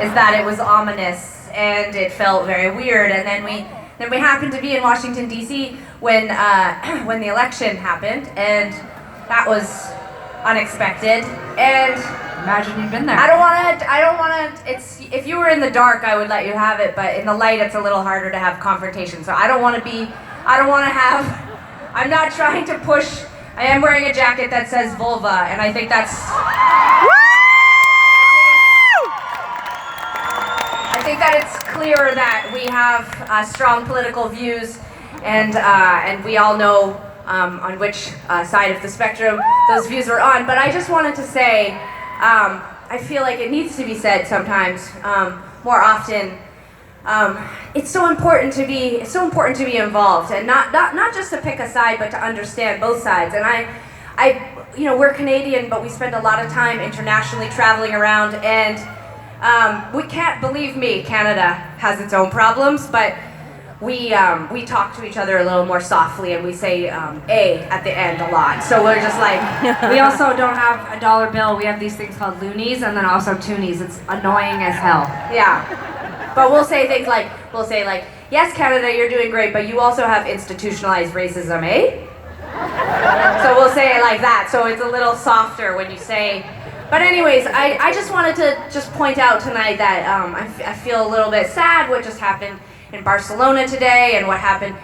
is that it was ominous and it felt very weird. And then we happened to be in Washington D.C. when the election happened, and that was unexpected. And imagine you've been there. I don't want to. It's if you were in the dark, I would let you have it, but in the light, it's a little harder to have confrontation. So I don't want to have. I'm not trying to push. I am wearing a jacket that says vulva, and I think that's. I think that it's clear that we have strong political views, and we all know on which side of the spectrum those views are on. But I just wanted to say, I feel like it needs to be said sometimes, more often. It's so important to be involved, and not just to pick a side, but to understand both sides. And we're Canadian, but we spend a lot of time internationally traveling around, and we can't, believe me, Canada has its own problems, but we talk to each other a little more softly, and we say A at the end a lot. So we're just like, we also don't have a dollar bill. We have these things called loonies, and then also toonies. It's annoying as hell. Yeah. But we'll say things like, yes, Canada, you're doing great, but you also have institutionalized racism, eh? So we'll say it like that, so it's a little softer when you say. But anyways, I just wanted to just point out tonight that I feel a little bit sad what just happened in Barcelona today and what happened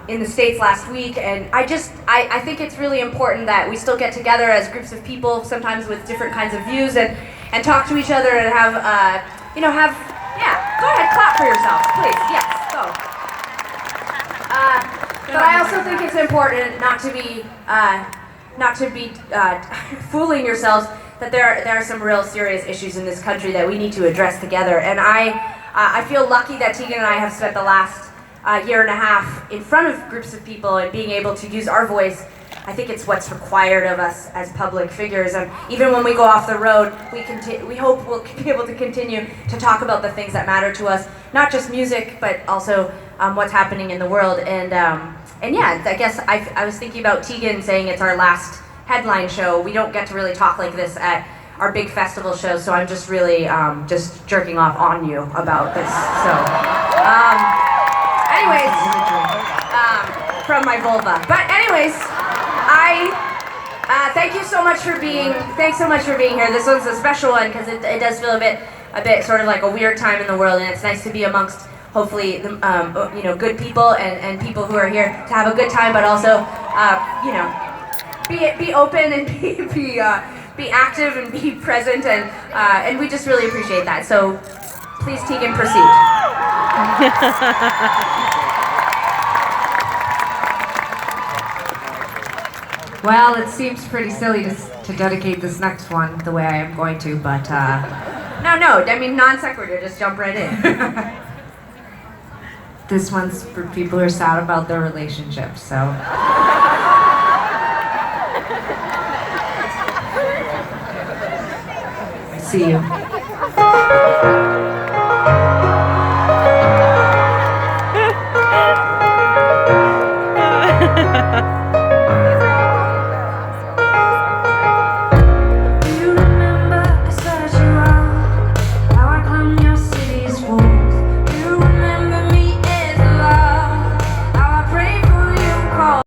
in the States last week. And I think it's really important that we still get together as groups of people, sometimes with different kinds of views, and talk to each other and yeah, go ahead, clap for yourselves, please. Yes, go. But I also think it's important not to be fooling yourselves that there are some real serious issues in this country that we need to address together. And I feel lucky that Tegan and I have spent the last year and a half in front of groups of people and being able to use our voice. I think it's what's required of us as public figures, and even when we go off the road, we hope we'll be able to continue to talk about the things that matter to us, not just music, but also what's happening in the world. And yeah, I guess I was thinking about Tegan saying it's our last headline show. We don't get to really talk like this at our big festival shows, so I'm just really just jerking off on you about this. So, anyways, from my vulva. But anyways. Thank you so much for being here. This one's a special one because it does feel a bit sort of like a weird time in the world, and it's nice to be amongst hopefully good people and people who are here to have a good time, but also be open and be active and be present, and we just really appreciate that. So please, Tegan, proceed. Well, it seems pretty silly to dedicate this next one the way I am going to, but No, I mean non sequitur, just jump right in. This one's for people who are sad about their relationships, so. I see you.